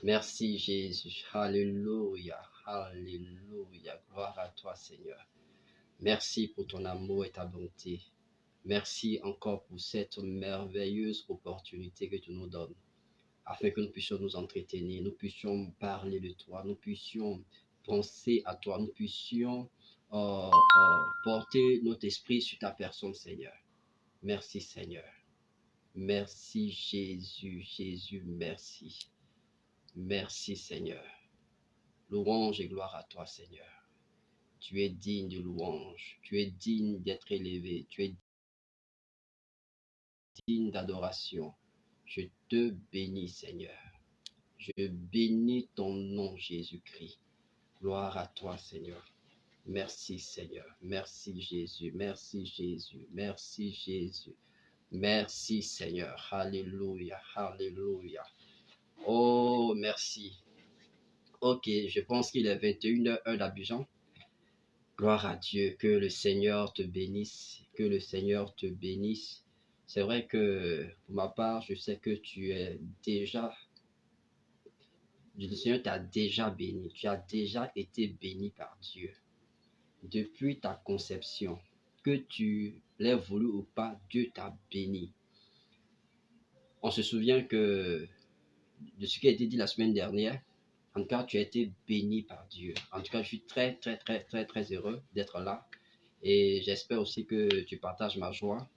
Merci Jésus. Alléluia. Alléluia. Gloire à toi Seigneur. Merci pour ton amour et ta bonté. Merci encore pour cette merveilleuse opportunité que tu nous donnes, afin que nous puissions nous entretenir, nous puissions parler de toi, nous puissions penser à toi, nous puissions porter notre esprit sur ta personne, Seigneur. Merci, Seigneur. Merci, Jésus. Jésus, merci. Merci, Seigneur. Louange et gloire à toi, Seigneur. Tu es digne de louange. Tu es digne d'être élevé. Tu es digne d'adoration. Je te bénis, Seigneur. Je bénis ton nom, Jésus-Christ. Gloire à toi, Seigneur. Merci, Seigneur. Merci, Jésus. Merci, Jésus. Merci, Jésus. Merci, Seigneur. Alléluia. Alléluia. Oh, merci. Ok, je pense qu'il est 21h01 d'Abidjan. Gloire à Dieu. Que le Seigneur te bénisse. Que le Seigneur te bénisse. C'est vrai que, pour ma part, je sais que tu es déjà... Le Seigneur t'a déjà béni. Tu as déjà été béni par Dieu. Depuis ta conception, que tu l'aies voulu ou pas, Dieu t'a béni. On se souvient que de ce qui a été dit la semaine dernière, en tout cas, tu as été béni par Dieu. En tout cas, je suis très, très, très, très, très heureux d'être là. Et j'espère aussi que tu partages ma joie.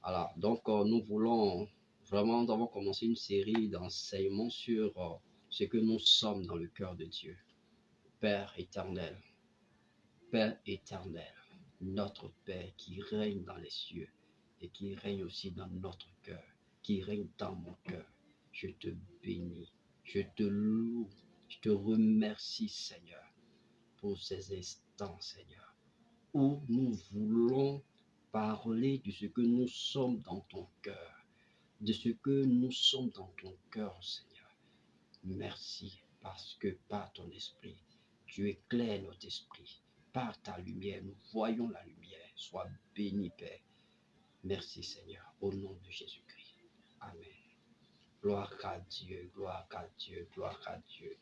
Voilà. Donc, nous avons commencé une série d'enseignements sur ce que nous sommes dans le cœur de Dieu. Père éternel, notre Père qui règne dans les cieux et qui règne aussi dans notre cœur, qui règne dans mon cœur. Je te bénis, je te loue, je te remercie, Seigneur, pour ces instants, Seigneur, où nous voulons parler de ce que nous sommes dans ton cœur, de ce que nous sommes dans ton cœur, Seigneur. Merci, parce que par ton esprit, tu éclaires notre esprit. Par ta lumière, nous voyons la lumière. Sois béni, Père. Merci, Seigneur, au nom de Jésus-Christ. Amen. Gloire à Dieu, gloire à Dieu, gloire à Dieu.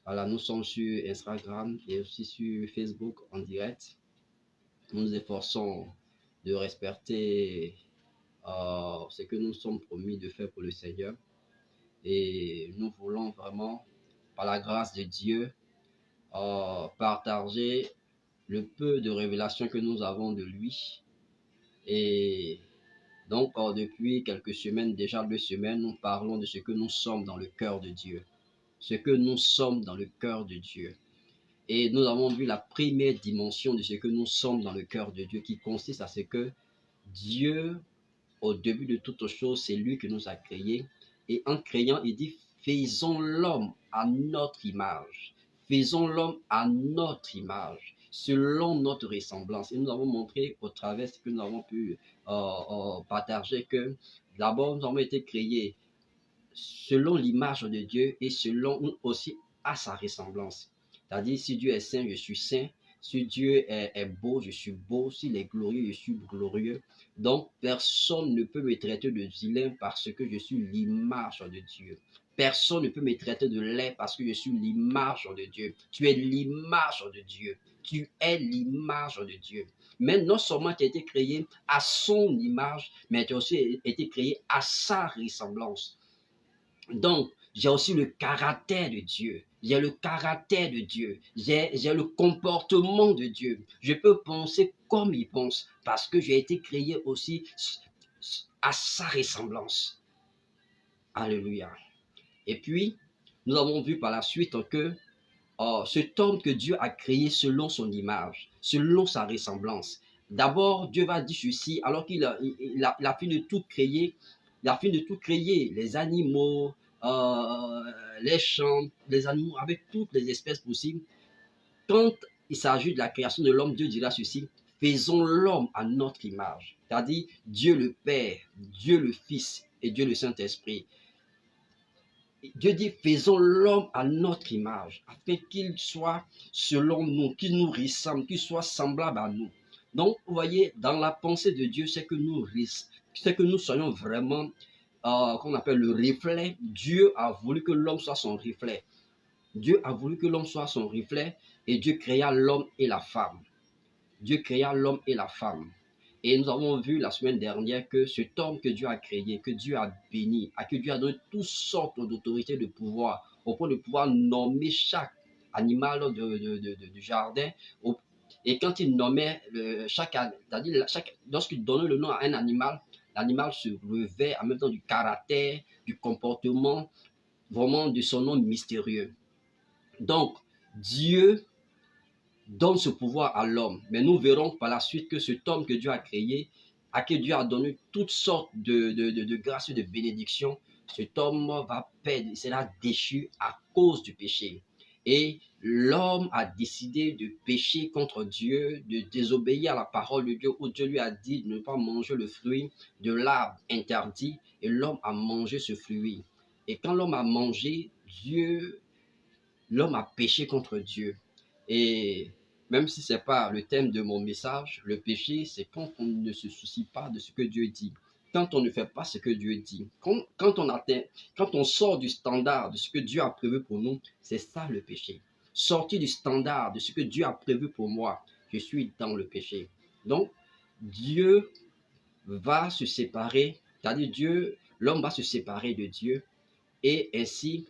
Voilà, nous sommes sur Instagram et aussi sur Facebook en direct. Nous nous efforçons de respecter ce que nous sommes promis de faire pour le Seigneur. Et nous voulons vraiment, par la grâce de Dieu, partager le peu de révélations que nous avons de lui. Et donc, depuis quelques semaines, déjà 2 semaines, nous parlons de ce que nous sommes dans le cœur de Dieu. Ce que nous sommes dans le cœur de Dieu. Et nous avons vu la première dimension de ce que nous sommes dans le cœur de Dieu, qui consiste à ce que Dieu, au début de toutes choses, c'est lui qui nous a créés. Et en créant, il dit, faisons l'homme à notre image. Faisons l'homme à notre image, selon notre ressemblance. Et nous avons montré au travers ce que nous avons pu partager que d'abord nous avons été créés selon l'image de Dieu et selon aussi à sa ressemblance. C'est-à-dire, si Dieu est saint, je suis saint. Si Dieu est beau, je suis beau. S'il est glorieux, je suis glorieux. Donc, personne ne peut me traiter de vilain parce que je suis l'image de Dieu. Personne ne peut me traiter de laid parce que je suis l'image de Dieu. Tu es l'image de Dieu. Tu es l'image de Dieu. Mais non seulement tu as été créé à son image, mais tu as aussi été créé à sa ressemblance. Donc, j'ai aussi le caractère de Dieu. J'ai le caractère de Dieu. J'ai le comportement de Dieu. Je peux penser comme il pense parce que j'ai été créé aussi à sa ressemblance. Alléluia. Et puis, nous avons vu par la suite que cet homme que Dieu a créé selon son image, selon sa ressemblance. D'abord, Dieu va dire ceci, alors qu'il a fini de tout créer. Il a fini de tout créer, les animaux, les champs, les animaux, avec toutes les espèces possibles. Quand il s'agit de la création de l'homme, Dieu dira ceci, faisons l'homme à notre image. C'est-à-dire Dieu le Père, Dieu le Fils et Dieu le Saint-Esprit. Dieu dit, faisons l'homme à notre image, afin qu'il soit selon nous, qu'il nous ressemble, qu'il soit semblable à nous. Donc, vous voyez, dans la pensée de Dieu, c'est que nous soyons vraiment qu'on appelle le reflet. Dieu a voulu que l'homme soit son reflet. Dieu a voulu que l'homme soit son reflet et Dieu créa l'homme et la femme. Dieu créa l'homme et la femme. Et nous avons vu la semaine dernière que cet homme que Dieu a créé, que Dieu a béni, à qui Dieu a donné toutes sortes d'autorités, de pouvoir, au point de pouvoir nommer chaque animal du jardin. Et quand il nommait lorsqu'il donnait le nom à un animal, l'animal se revêt en même temps du caractère, du comportement, vraiment de son nom mystérieux. Donc, Dieu donne ce pouvoir à l'homme. Mais nous verrons par la suite que cet homme que Dieu a créé, à qui Dieu a donné toutes sortes de grâces et de bénédictions, cet homme va perdre, il sera déchu à cause du péché. Et l'homme a décidé de pécher contre Dieu, de désobéir à la parole de Dieu, où Dieu lui a dit de ne pas manger le fruit de l'arbre interdit, et l'homme a mangé ce fruit. Et quand l'homme a mangé, l'homme a péché contre Dieu. Et même si ce n'est pas le thème de mon message, le péché, c'est quand on ne se soucie pas de ce que Dieu dit. Quand on ne fait pas ce que Dieu dit. Quand on sort du standard de ce que Dieu a prévu pour nous, c'est ça le péché. Sortir du standard de ce que Dieu a prévu pour moi, je suis dans le péché. Donc, Dieu va se séparer, c'est-à-dire l'homme va se séparer de Dieu et ainsi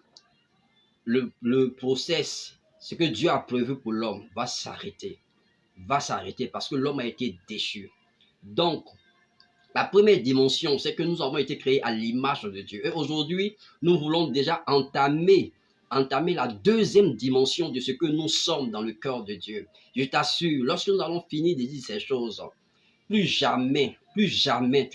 le process, ce que Dieu a prévu pour l'homme va s'arrêter parce que l'homme a été déchu. Donc, la première dimension, c'est que nous avons été créés à l'image de Dieu. Et aujourd'hui, nous voulons déjà entamer la deuxième dimension de ce que nous sommes dans le cœur de Dieu. Je t'assure, lorsque nous allons finir de dire ces choses, plus jamais, tu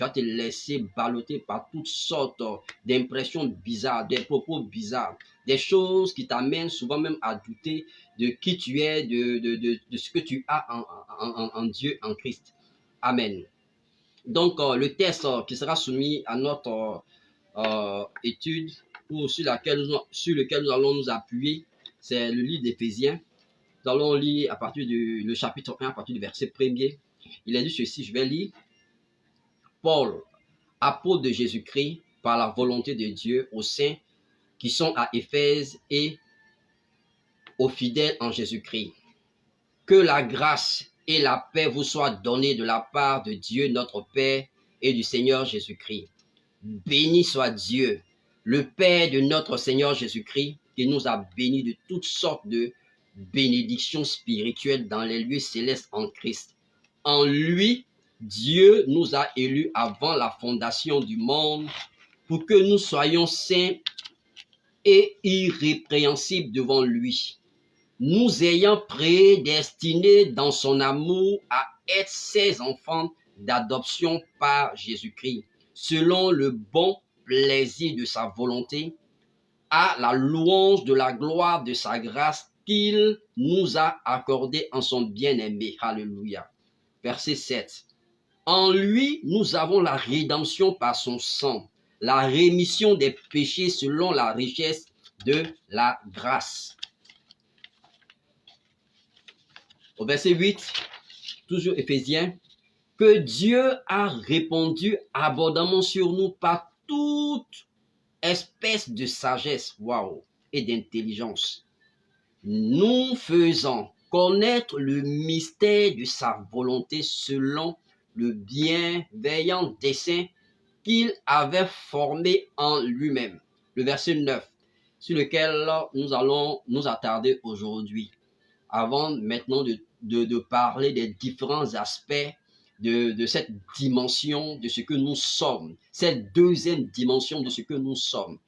vas te laisser balloter par toutes sortes d'impressions bizarres, des propos bizarres, des choses qui t'amènent souvent même à douter de qui tu es, de ce que tu as en Dieu, en Christ. Amen. Donc, le texte qui sera soumis à notre étude ou sur lequel nous allons nous appuyer, c'est le livre d'Éphésiens. Nous allons lire à partir du chapitre 1, à partir du verset 1er. Il est dit ceci, je vais lire. Paul, apôtre de Jésus-Christ, par la volonté de Dieu, aux saints qui sont à Éphèse et aux fidèles en Jésus-Christ. Que la grâce et la paix vous soient données de la part de Dieu notre Père et du Seigneur Jésus-Christ. Béni soit Dieu, le Père de notre Seigneur Jésus-Christ, qui nous a bénis de toutes sortes de bénédictions spirituelles dans les lieux célestes en Christ. En lui, Dieu nous a élus avant la fondation du monde pour que nous soyons saints et irrépréhensibles devant lui, nous ayant prédestinés dans son amour à être ses enfants d'adoption par Jésus-Christ, selon le bon plaisir de sa volonté, à la louange de la gloire de sa grâce qu'il nous a accordée en son bien-aimé. Alléluia. Verset 7. En lui, nous avons la rédemption par son sang, la rémission des péchés selon la richesse de la grâce. Au verset 8, toujours Éphésiens, que Dieu a répandu abondamment sur nous par toute espèce de sagesse, et d'intelligence, nous faisant connaître le mystère de sa volonté selon le bienveillant dessein qu'il avait formé en lui-même. Le verset 9, sur lequel nous allons nous attarder aujourd'hui, avant maintenant de parler des différents aspects de cette dimension de ce que nous sommes, cette deuxième dimension de ce que nous sommes.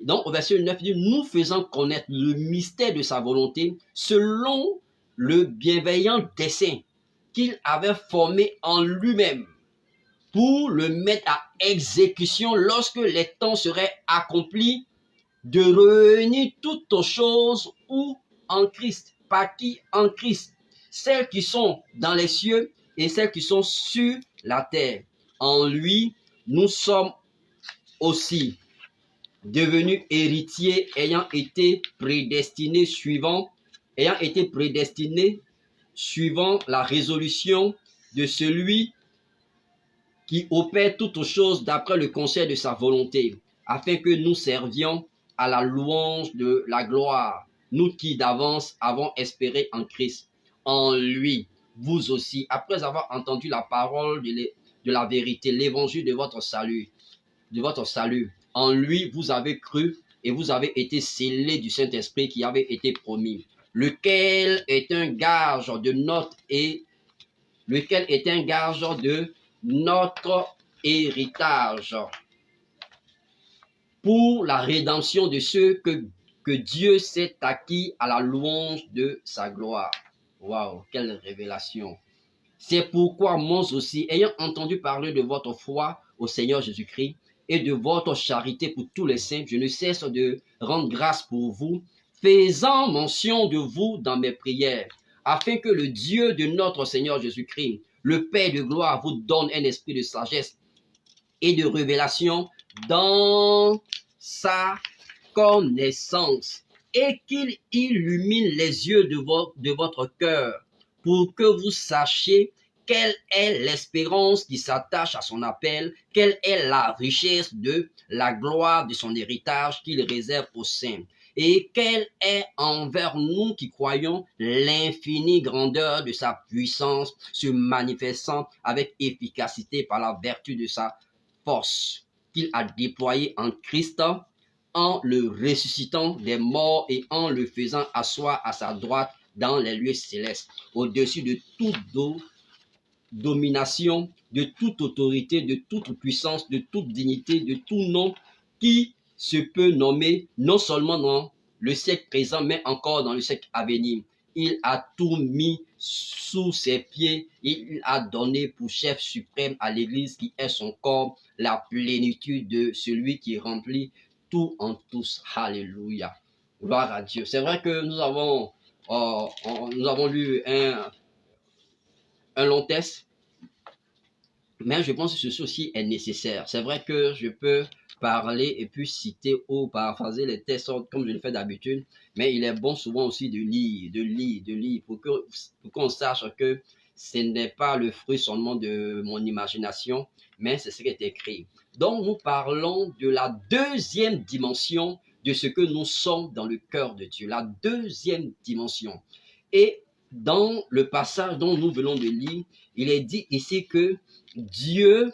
Donc, au verset 9, il dit, nous faisons connaître le mystère de sa volonté selon le bienveillant dessein qu'il avait formé en lui-même pour le mettre à exécution lorsque les temps seraient accomplis, de réunir toutes choses où en Christ. Par qui? En Christ. Celles qui sont dans les cieux et celles qui sont sur la terre. En lui, nous sommes aussi devenus héritiers ayant été prédestinés suivant la résolution de celui qui opère toutes choses d'après le conseil de sa volonté, afin que nous servions à la louange de la gloire, nous qui d'avance avons espéré en Christ. En lui, vous aussi, après avoir entendu la parole de la vérité, l'évangile de votre salut, en lui, vous avez cru et vous avez été scellés du Saint-Esprit qui avait été promis, lequel est un gage de notre héritage pour la rédemption de ceux que Dieu s'est acquis à la louange de sa gloire. Waouh, quelle révélation! C'est pourquoi moi aussi, ayant entendu parler de votre foi au Seigneur Jésus-Christ et de votre charité pour tous les saints, je ne cesse de rendre grâce pour vous, faisant mention de vous dans mes prières, afin que le Dieu de notre Seigneur Jésus-Christ, le Père de gloire, vous donne un esprit de sagesse et de révélation dans sa connaissance, et qu'il illumine les yeux de votre cœur, pour que vous sachiez quelle est l'espérance qui s'attache à son appel, quelle est la richesse de la gloire de son héritage qu'il réserve aux saints, et quelle est envers nous qui croyons l'infinie grandeur de sa puissance se manifestant avec efficacité par la vertu de sa force qu'il a déployée en Christ, en le ressuscitant des morts et en le faisant asseoir à sa droite dans les lieux célestes, au-dessus de toute domination, de toute autorité, de toute puissance, de toute dignité, de tout nom qui se peut nommer, non seulement dans le siècle présent, mais encore dans le siècle à venir. Il a tout mis sous ses pieds, il a donné pour chef suprême à l'Église qui est son corps, la plénitude de celui qui remplit tout en tous. Alléluia. Gloire à Dieu. C'est vrai que nous avons lu un long texte, mais je pense que ceci aussi est nécessaire. C'est vrai que je peux parler et puis citer ou paraphraser les textes comme je le fais d'habitude, mais il est bon souvent aussi de lire pour qu'on sache que ce n'est pas le fruit seulement de mon imagination, mais c'est ce qui est écrit. Donc nous parlons de la deuxième dimension de ce que nous sommes dans le cœur de Dieu, la deuxième dimension. Et dans le passage dont nous venons de lire, il est dit ici que Dieu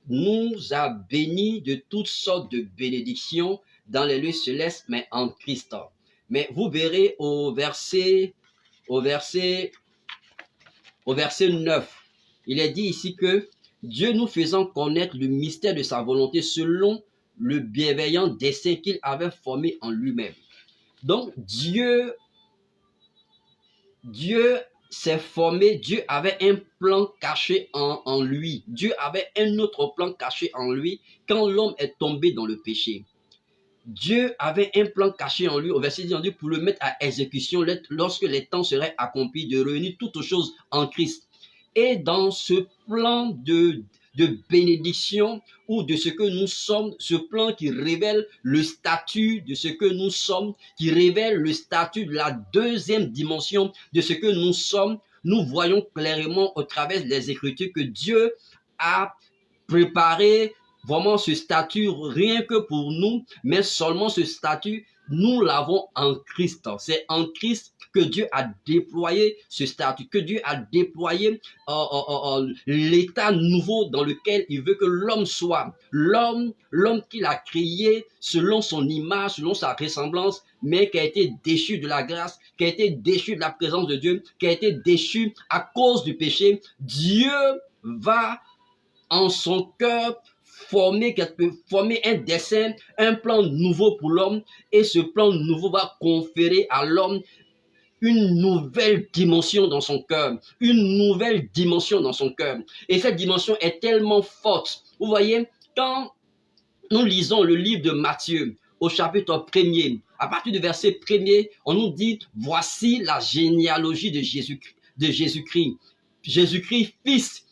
nous a bénis de toutes sortes de bénédictions dans les lieux célestes, mais en Christ. Mais vous verrez au verset 9, il est dit ici que Dieu nous faisant connaître le mystère de sa volonté selon le bienveillant dessein qu'il avait formé en lui-même. Donc Dieu s'est formé, Dieu avait un plan caché en lui. Dieu avait un autre plan caché en lui quand l'homme est tombé dans le péché. Dieu avait un plan caché en lui, au verset 10, on dit, pour le mettre à exécution lorsque les temps seraient accomplis, de réunir toutes choses en Christ. Et dans ce plan de bénédiction ou de ce que nous sommes, ce plan qui révèle le statut de ce que nous sommes, qui révèle le statut de la deuxième dimension de ce que nous sommes, nous voyons clairement au travers des Écritures que Dieu a préparé vraiment ce statut rien que pour nous, mais seulement ce statut, nous l'avons en Christ. C'est en Christ que Dieu a déployé ce statut, que Dieu a déployé l'état nouveau dans lequel il veut que l'homme soit. L'homme qu'il a créé selon son image, selon sa ressemblance, mais qui a été déchu de la grâce, qui a été déchu de la présence de Dieu, qui a été déchu à cause du péché. Dieu va en son cœur former un dessein, un plan nouveau pour l'homme, et ce plan nouveau va conférer à l'homme une nouvelle dimension dans son cœur, une nouvelle dimension dans son cœur. Et cette dimension est tellement forte. Vous voyez, quand nous lisons le livre de Matthieu, au chapitre 1er, à partir du verset 1er, on nous dit, voici la généalogie de Jésus-Christ. Jésus-Christ, fils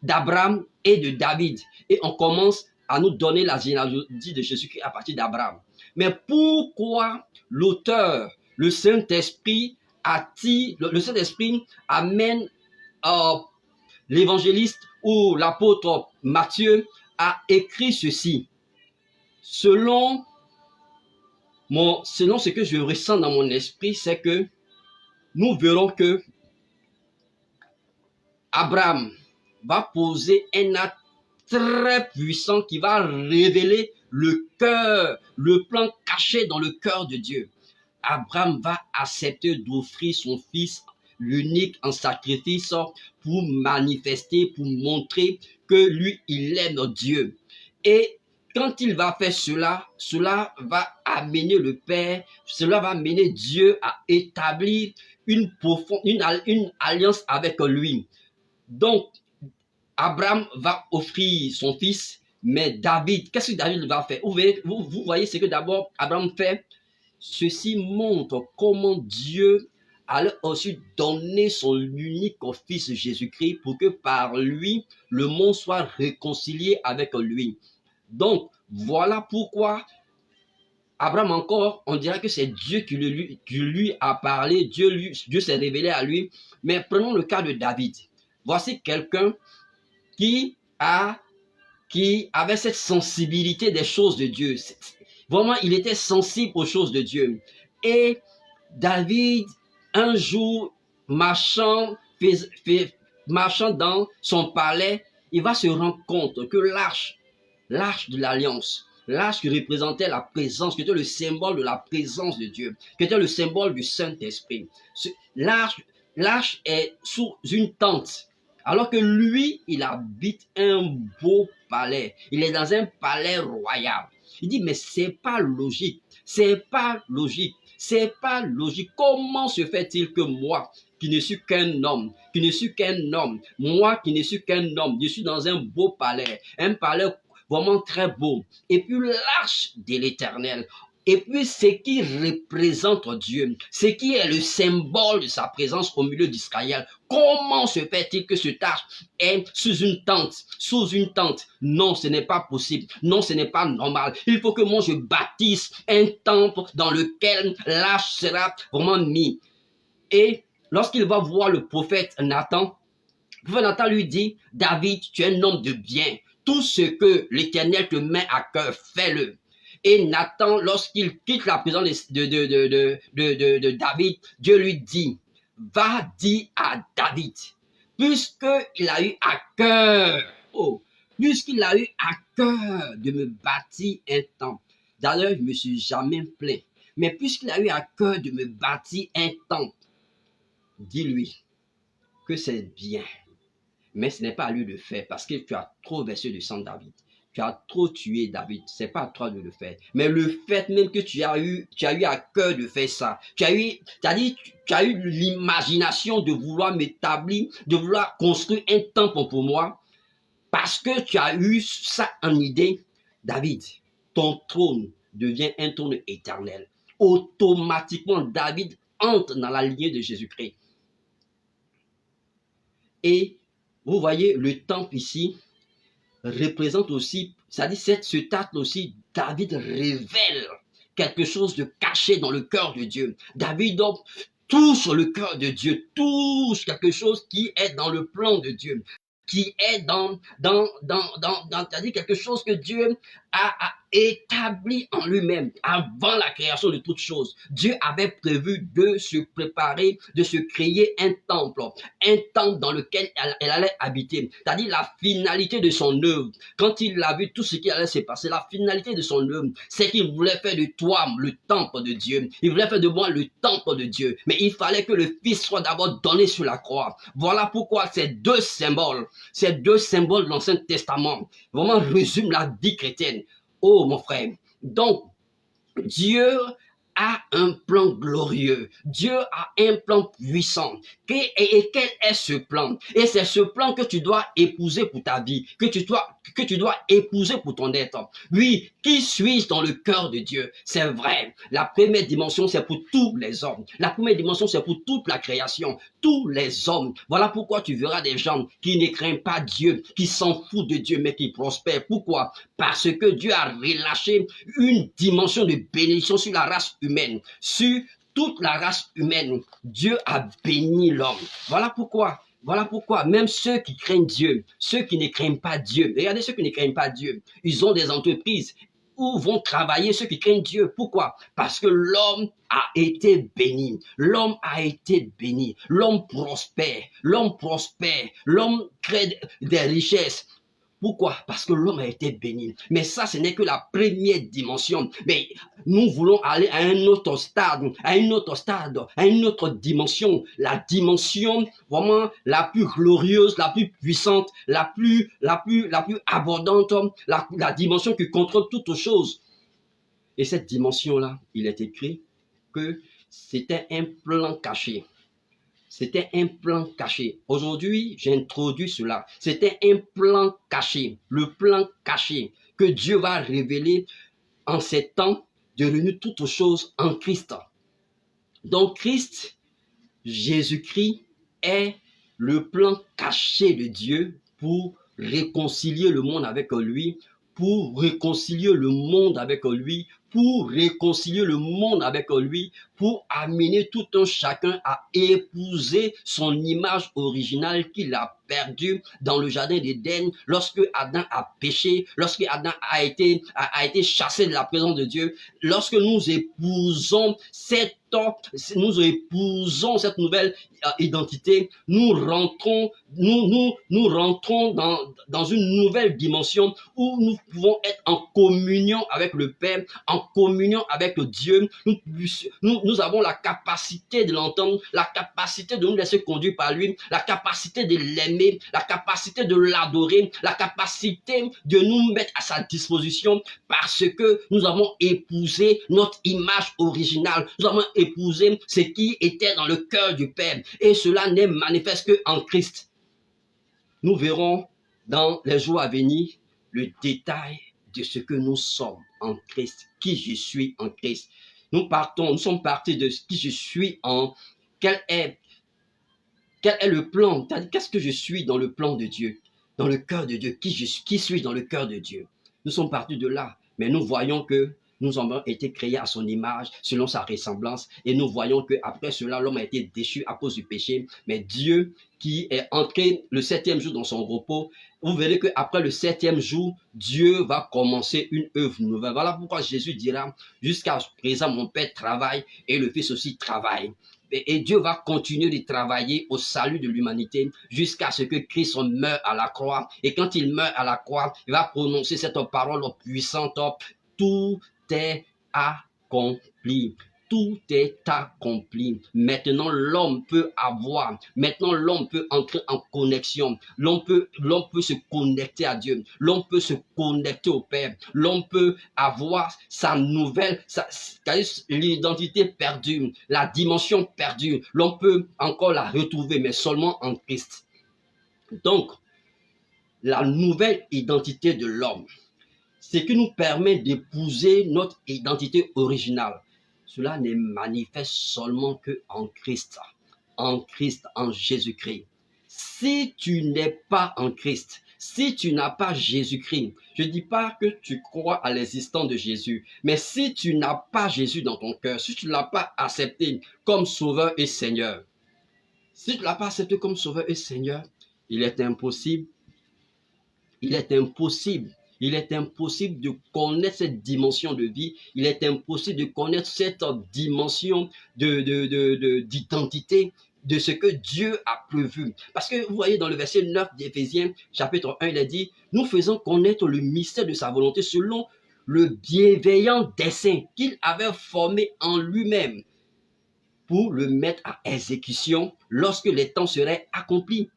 d'Abraham et de David. Et on commence à nous donner la généalogie de Jésus-Christ à partir d'Abraham. Mais pourquoi l'auteur, le Saint-Esprit amène l'évangéliste où l'apôtre Matthieu a écrit ceci. Selon ce que je ressens dans mon esprit, c'est que nous verrons que Abraham va poser un acte très puissant qui va révéler le cœur, le plan caché dans le cœur de Dieu. Abraham va accepter d'offrir son fils l'unique en sacrifice pour manifester, pour montrer que lui, il aime Dieu. Et quand il va faire cela, cela va amener le Père, cela va amener Dieu à établir une alliance avec lui. Donc, Abraham va offrir son fils, mais David, qu'est-ce que David va faire? Vous voyez ce que d'abord Abraham fait. Ceci montre comment Dieu allait aussi donner son unique fils Jésus-Christ pour que par lui, le monde soit réconcilié avec lui. Donc, voilà pourquoi Abraham encore, on dirait que c'est Dieu qui lui a parlé, Dieu s'est révélé à lui. Mais prenons le cas de David. Voici quelqu'un qui avait cette sensibilité des choses de Dieu. Vraiment, il était sensible aux choses de Dieu. Et David, un jour, marchant dans son palais, il va se rendre compte que l'arche de l'alliance, l'arche qui représentait la présence, qui était le symbole de la présence de Dieu, qui était le symbole du Saint-Esprit. L'arche est sous une tente, alors que lui, il habite un beau palais. Il est dans un palais royal. Il dit, mais c'est pas logique, c'est pas logique, c'est pas logique. Comment se fait-il que moi, qui ne suis qu'un homme, moi qui ne suis qu'un homme, je suis dans un beau palais, un palais vraiment très beau, et puis l'arche de l'Éternel, et puis ce qui représente Dieu, ce qui est le symbole de sa présence au milieu d'Israël. Comment se fait-il que cette arche est sous une tente? Non, ce n'est pas possible. Non, ce n'est pas normal. Il faut que moi je bâtisse un temple dans lequel l'arche sera vraiment mise. Et lorsqu'il va voir le prophète Nathan lui dit, David, tu es un homme de bien. Tout ce que l'Éternel te met à cœur, fais-le. Et Nathan, lorsqu'il quitte la présence de David, Dieu lui dit, va dire à David, puisqu'il a eu à cœur, puisqu'il a eu à cœur de me bâtir un temple. D'ailleurs, je ne me suis jamais plaint. Mais puisqu'il a eu à cœur de me bâtir un temple, dis-lui que c'est bien. Mais ce n'est pas à lui de le faire parce que tu as trop versé du sang de David. Tu as trop tué David. Ce n'est pas à toi de le faire. Mais le fait même que tu as eu à cœur de faire ça, tu as eu l'imagination de vouloir m'établir, de vouloir construire un temple pour moi, parce que tu as eu ça en idée, David, ton trône devient un trône éternel. Automatiquement, David entre dans la lignée de Jésus-Christ. Et vous voyez, le temple ici représente aussi, c'est-à-dire ce temple aussi, David révèle quelque chose de caché dans le cœur de Dieu. David donc touche le cœur de Dieu, touche quelque chose qui est dans le plan de Dieu, qui est c'est-à-dire quelque chose que Dieu a établi en lui-même avant la création de toutes choses. Dieu avait prévu de se préparer, de se créer un temple dans lequel elle allait habiter. C'est-à-dire la finalité de son œuvre. Quand il a vu tout ce qui allait se passer, la finalité de son œuvre, c'est qu'il voulait faire de toi le temple de Dieu. Il voulait faire de moi le temple de Dieu. Mais il fallait que le Fils soit d'abord donné sur la croix. Voilà pourquoi ces deux symboles de l'Ancien Testament vraiment résument la vie chrétienne. Oh mon frère, donc Dieu a un plan glorieux, Dieu a un plan puissant. Et quel est ce plan? Et c'est ce plan que tu dois épouser pour ta vie, que tu dois épouser pour ton être. Oui, qui suis-je dans le cœur de Dieu? C'est vrai, la première dimension c'est pour tous les hommes, la première dimension c'est pour toute la création, tous les hommes. Voilà pourquoi tu verras des gens qui ne craignent pas Dieu, qui s'en foutent de Dieu mais qui prospèrent. Pourquoi? Parce que Dieu a relâché une dimension de bénédiction sur la race humaine, sur toute la race humaine. Dieu a béni l'homme. Voilà pourquoi Voilà pourquoi même ceux qui craignent Dieu, ceux qui ne craignent pas Dieu, regardez ceux qui ne craignent pas Dieu, ils ont des entreprises où vont travailler ceux qui craignent Dieu. Pourquoi? Parce que l'homme a été béni. L'homme a été béni. L'homme prospère. L'homme prospère. L'homme crée des richesses. Pourquoi? Parce que l'homme a été béni. Mais ça, ce n'est que la première dimension. Mais nous voulons aller à un autre stade, à une autre stade, à une autre dimension. La dimension vraiment la plus glorieuse, la plus puissante, la plus abondante, la dimension qui contrôle toutes choses. Et cette dimension-là, il est écrit que c'était un plan caché. C'était un plan caché. Aujourd'hui, j'introduis cela. C'était un plan caché. Le plan caché que Dieu va révéler en ces temps de réunir toutes choses en Christ. Donc, Christ, Jésus-Christ, est le plan caché de Dieu pour réconcilier le monde avec lui, pour réconcilier le monde avec lui, pour réconcilier le monde avec lui, pour amener tout un chacun à épouser son image originale qu'il a perdue dans le jardin d'Éden lorsque Adam a péché, lorsque Adam a été chassé de la présence de Dieu, lorsque nous épousons cette nouvelle identité, nous rentrons dans une nouvelle dimension où nous pouvons être en communion avec le Père, en communion avec Dieu. Nous avons la capacité de l'entendre, la capacité de nous laisser conduire par lui, la capacité de l'aimer, la capacité de l'adorer, la capacité de nous mettre à sa disposition parce que nous avons épousé notre image originale. Nous avons épousé ce qui était dans le cœur du Père. Et cela n'est manifeste qu'en Christ. Nous verrons dans les jours à venir le détail de ce que nous sommes en Christ, qui je suis en Christ. Nous sommes partis de qui je suis en, quel est le plan, qu'est-ce que je suis dans le plan de Dieu, dans le cœur de Dieu, qui suis dans le cœur de Dieu. Nous sommes partis de là, mais nous voyons que nous avons été créés à son image, selon sa ressemblance, et nous voyons qu'après cela, l'homme a été déchu à cause du péché, mais Dieu qui est entré le 7e jour dans son repos, vous verrez qu'après le 7e jour, Dieu va commencer une œuvre nouvelle. Voilà pourquoi Jésus dira, jusqu'à présent, mon Père travaille et le Fils aussi travaille. Et Dieu va continuer de travailler au salut de l'humanité jusqu'à ce que Christ meure à la croix. Et quand il meurt à la croix, il va prononcer cette parole puissante, tout est accompli. Tout est accompli. Maintenant, l'homme peut entrer en connexion. L'homme peut se connecter à Dieu. L'homme peut se connecter au Père. L'homme peut avoir l'identité perdue, la dimension perdue. L'homme peut encore la retrouver, mais seulement en Christ. Donc, la nouvelle identité de l'homme, c'est qui nous permet d'épouser notre identité originale. Cela n'est manifeste seulement qu'en Christ, en Jésus-Christ. Si tu n'es pas en Christ, si tu n'as pas Jésus-Christ, je ne dis pas que tu crois à l'existence de Jésus, mais si tu n'as pas Jésus dans ton cœur, si tu ne l'as pas accepté comme Sauveur et Seigneur, si tu ne l'as pas accepté comme Sauveur et Seigneur, il est impossible de connaître cette dimension de vie. Il est impossible de connaître cette dimension d'identité de ce que Dieu a prévu. Parce que vous voyez dans le verset 9 d'Éphésiens, chapitre 1, il a dit, nous faisons connaître le mystère de sa volonté selon le bienveillant dessein qu'il avait formé en lui-même pour le mettre à exécution lorsque les temps seraient accomplis.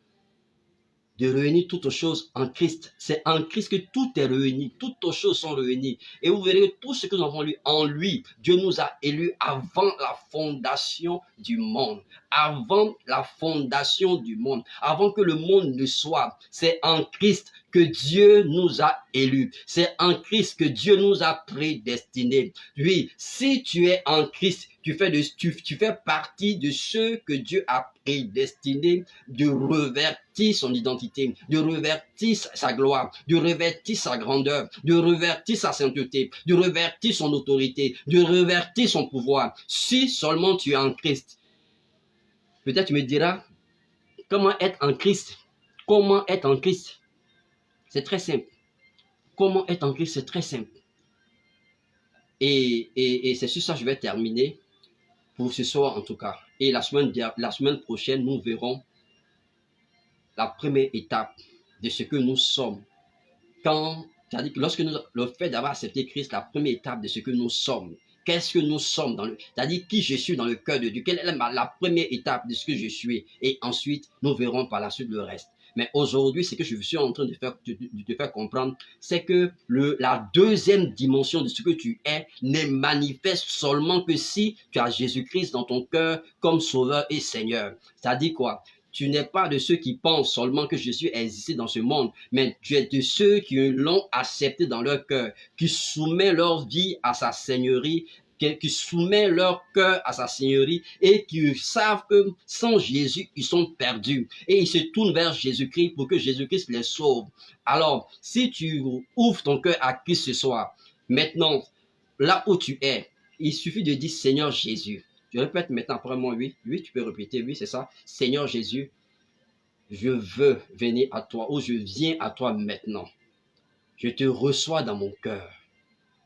De réunir toutes choses en Christ. C'est en Christ que tout est réuni, toutes choses sont réunies. Et vous verrez tout ce que nous avons lu en lui. Dieu nous a élus avant la fondation du monde. Avant la fondation du monde. Avant que le monde ne soit. C'est en Christ que Dieu nous a élus. C'est en Christ que Dieu nous a prédestinés. Oui, si tu es en Christ, tu fais partie de ceux que Dieu a prédestinés de revêtir son identité, de revêtir sa gloire, de revêtir sa grandeur, de revêtir sa sainteté, de revêtir son autorité, de revêtir son pouvoir. Si seulement tu es en Christ. Peut-être tu me diras, Comment être en Christ? Comment être en Christ? C'est très simple. Comment être en Christ? C'est très simple. Et c'est sur ça que je vais terminer pour ce soir en tout cas. Et la semaine prochaine, nous verrons la première étape de ce que nous sommes. C'est-à-dire que le fait d'avoir accepté Christ, la première étape de ce que nous sommes. Qu'est-ce que nous sommes c'est-à-dire qui je suis dans le cœur de Dieu. Quelle est la première étape de ce que je suis. Et ensuite, nous verrons par la suite le reste. Mais aujourd'hui, ce que je suis en train de te faire comprendre, c'est que la deuxième dimension de ce que tu es n'est manifeste seulement que si tu as Jésus-Christ dans ton cœur comme Sauveur et Seigneur. C'est-à-dire quoi? Tu n'es pas de ceux qui pensent seulement que Jésus existé dans ce monde, mais tu es de ceux qui l'ont accepté dans leur cœur, qui soumettent leur vie à sa seigneurie, qui soumettent leur cœur à sa seigneurie et qui savent que sans Jésus, ils sont perdus. Et ils se tournent vers Jésus-Christ pour que Jésus-Christ les sauve. Alors, si tu ouvres ton cœur à Christ ce soir, maintenant, là où tu es, il suffit de dire Seigneur Jésus. Je répète maintenant après moi, oui, tu peux répéter, oui, c'est ça. Seigneur Jésus, je veux venir à toi, ou je viens à toi maintenant. Je te reçois dans mon cœur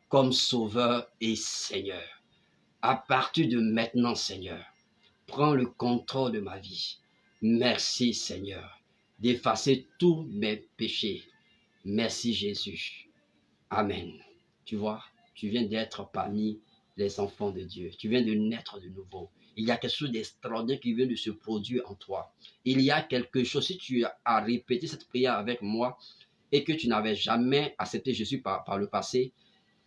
comme Sauveur et Seigneur. À partir de maintenant, Seigneur, prends le contrôle de ma vie. Merci, Seigneur, d'effacer tous mes péchés. Merci, Jésus. Amen. Tu vois, tu viens d'être parmi les enfants de Dieu. Tu viens de naître de nouveau. Il y a quelque chose d'extraordinaire qui vient de se produire en toi. Il y a quelque chose, si tu as répété cette prière avec moi et que tu n'avais jamais accepté Jésus par le passé,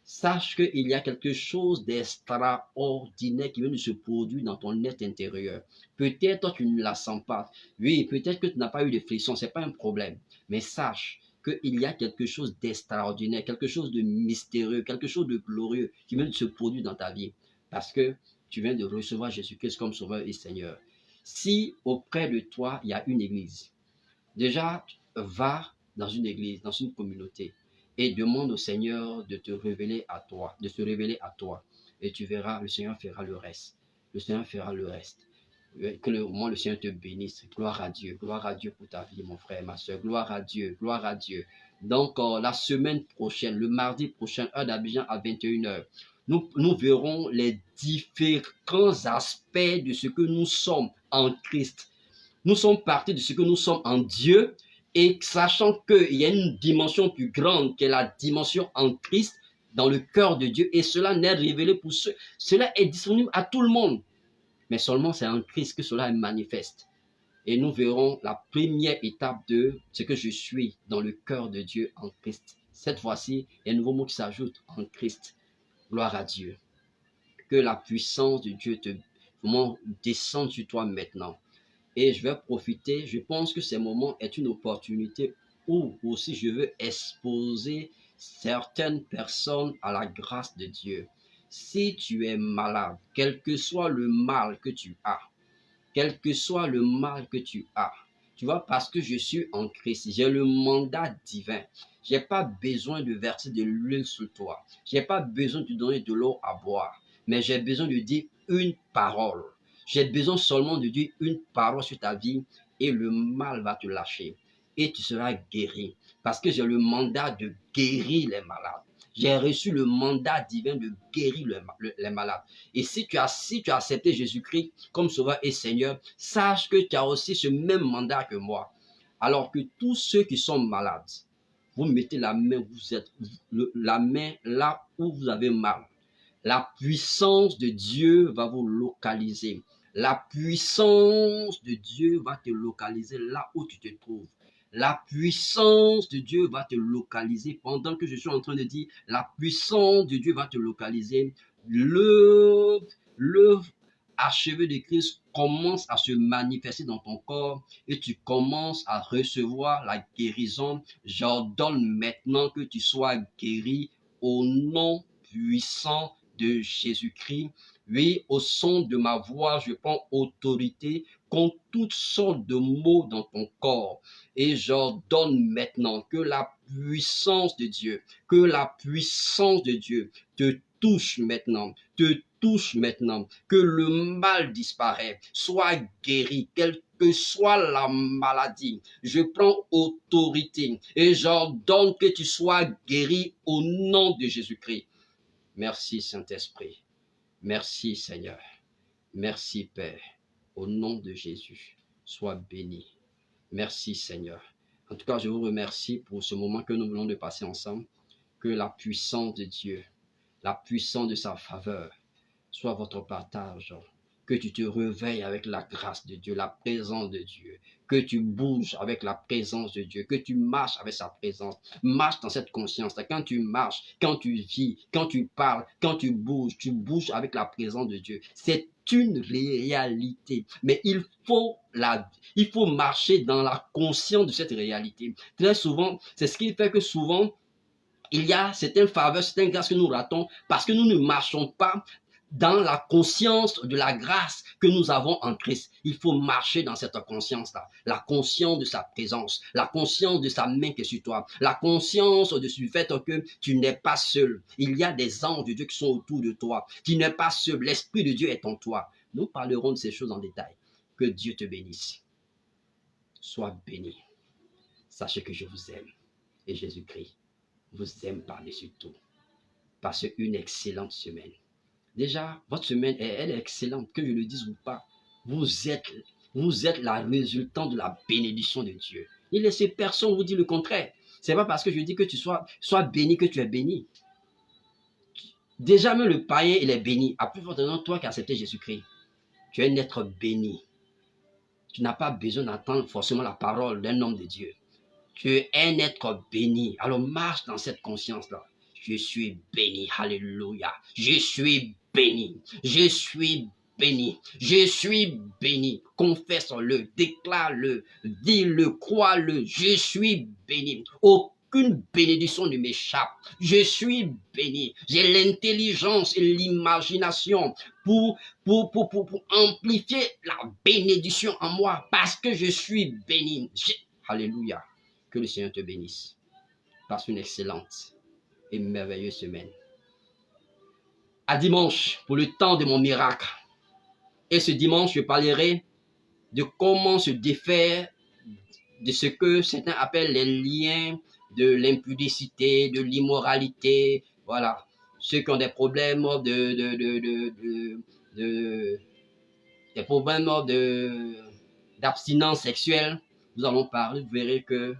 sache qu'il y a quelque chose d'extraordinaire qui vient de se produire dans ton être intérieur. Peut-être toi, tu ne la sens pas. Oui, peut-être que tu n'as pas eu de frisson, ce n'est pas un problème. Mais sache qu'il y a quelque chose d'extraordinaire, quelque chose de mystérieux, quelque chose de glorieux qui vient de se produire dans ta vie. Parce que tu viens de recevoir Jésus-Christ comme Sauveur et Seigneur. Si auprès de toi, il y a une église, déjà, va dans une église, dans une communauté et demande au Seigneur de te révéler à toi, de se révéler à toi. Et tu verras, le Seigneur fera le reste. Le Seigneur fera le reste. Que au moins le Seigneur te bénisse. Gloire à Dieu pour ta vie, mon frère, ma soeur. Gloire à Dieu, gloire à Dieu. Donc, la semaine prochaine, le mardi prochain, heure d'Abidjan à 21h, nous verrons les différents aspects de ce que nous sommes en Christ. Nous sommes partis de ce que nous sommes en Dieu et sachant qu'il y a une dimension plus grande qui est la dimension en Christ dans le cœur de Dieu et cela n'est révélé pour ceux. Cela est disponible à tout le monde. Mais seulement c'est en Christ que cela est manifeste. Et nous verrons la première étape de ce que je suis dans le cœur de Dieu en Christ. Cette fois-ci, il y a un nouveau mot qui s'ajoute en Christ. Gloire à Dieu. Que la puissance de Dieu te descende sur toi maintenant. Et je vais profiter, je pense que ce moment est une opportunité où aussi je veux exposer certaines personnes à la grâce de Dieu. Si tu es malade, quel que soit le mal que tu as, quel que soit le mal que tu as, tu vois, parce que je suis en Christ, j'ai le mandat divin. Je n'ai pas besoin de verser de l'huile sur toi. Je n'ai pas besoin de te donner de l'eau à boire. Mais j'ai besoin de dire une parole. J'ai besoin seulement de dire une parole sur ta vie et le mal va te lâcher. Et tu seras guéri. Parce que j'ai le mandat de guérir les malades. J'ai reçu le mandat divin de guérir les malades. Et si tu as accepté Jésus-Christ comme Sauveur et Seigneur, sache que tu as aussi ce même mandat que moi. Alors que tous ceux qui sont malades, vous mettez la main là où vous avez mal. La puissance de Dieu va vous localiser. La puissance de Dieu va te localiser là où tu te trouves. La puissance de Dieu va te localiser pendant que je suis en train de dire la puissance de Dieu va te localiser. L'œuvre achevée de Christ commence à se manifester dans ton corps et tu commences à recevoir la guérison. J'ordonne maintenant que tu sois guéri au nom puissant de Jésus-Christ. Oui, au son de ma voix, je prends autorité contre toutes sortes de maux dans ton corps. Et j'ordonne maintenant que la puissance de Dieu, te touche maintenant, que le mal disparaît, soit guéri, quelle que soit la maladie, je prends autorité et j'ordonne que tu sois guéri au nom de Jésus-Christ. Merci Saint-Esprit. Merci Seigneur. Merci Père. Au nom de Jésus, sois béni. Merci Seigneur. En tout cas, je vous remercie pour ce moment que nous venons de passer ensemble. Que la puissance de Dieu, la puissance de sa faveur soit votre partage. Que tu te réveilles avec la grâce de Dieu, la présence de Dieu. Que tu bouges avec la présence de Dieu. Que tu marches avec sa présence. Marche dans cette conscience-là. Quand tu marches, quand tu vis, quand tu parles, quand tu bouges avec la présence de Dieu. C'est une réalité. Mais il faut marcher dans la conscience de cette réalité. Très souvent, c'est ce qui fait que souvent, il y a certaines faveurs, certaines grâces que nous ratons parce que nous ne marchons pas dans la conscience de la grâce que nous avons en Christ. Il faut marcher dans cette conscience-là. La conscience de sa présence, la conscience de sa main qui est sur toi, la conscience du fait que tu n'es pas seul. Il y a des anges de Dieu qui sont autour de toi. Tu n'es pas seul. L'Esprit de Dieu est en toi. Nous parlerons de ces choses en détail. Que Dieu te bénisse. Sois béni. Sachez que je vous aime. Et Jésus-Christ vous aime par-dessus tout. Passez une excellente semaine. Déjà, votre semaine, elle est excellente, que je le dise ou pas. Vous êtes la résultante de la bénédiction de Dieu. Ne laissez personne vous dire le contraire. Ce n'est pas parce que je dis que tu sois béni que tu es béni. Déjà, même le païen, il est béni. À plus forte raison, toi qui as accepté Jésus-Christ, tu es un être béni. Tu n'as pas besoin d'entendre forcément la parole d'un homme de Dieu. Tu es un être béni. Alors marche dans cette conscience-là. Je suis béni. Alléluia. Je suis béni. Je suis béni. Je suis béni. Confesse-le, déclare-le, dis-le, crois-le. Je suis béni. Aucune bénédiction ne m'échappe. Je suis béni. J'ai l'intelligence et l'imagination pour amplifier la bénédiction en moi parce que je suis béni. Alléluia. Que le Seigneur te bénisse. Passe une excellente et merveilleuse semaine. À dimanche pour le temps de mon miracle. Et ce dimanche, je parlerai de comment se défaire de ce que certains appellent les liens de l'impudicité, de l'immoralité. Voilà. Ceux qui ont des problèmes d'abstinence sexuelle. Nous allons parler, vous verrez que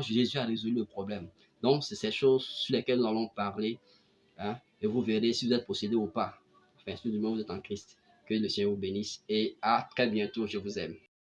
Jésus a résolu le problème. Donc, c'est ces choses sur lesquelles nous allons parler. Hein, et vous verrez si vous êtes possédé ou pas. Enfin, si vous êtes en Christ. Que le Seigneur vous bénisse. Et à très bientôt. Je vous aime.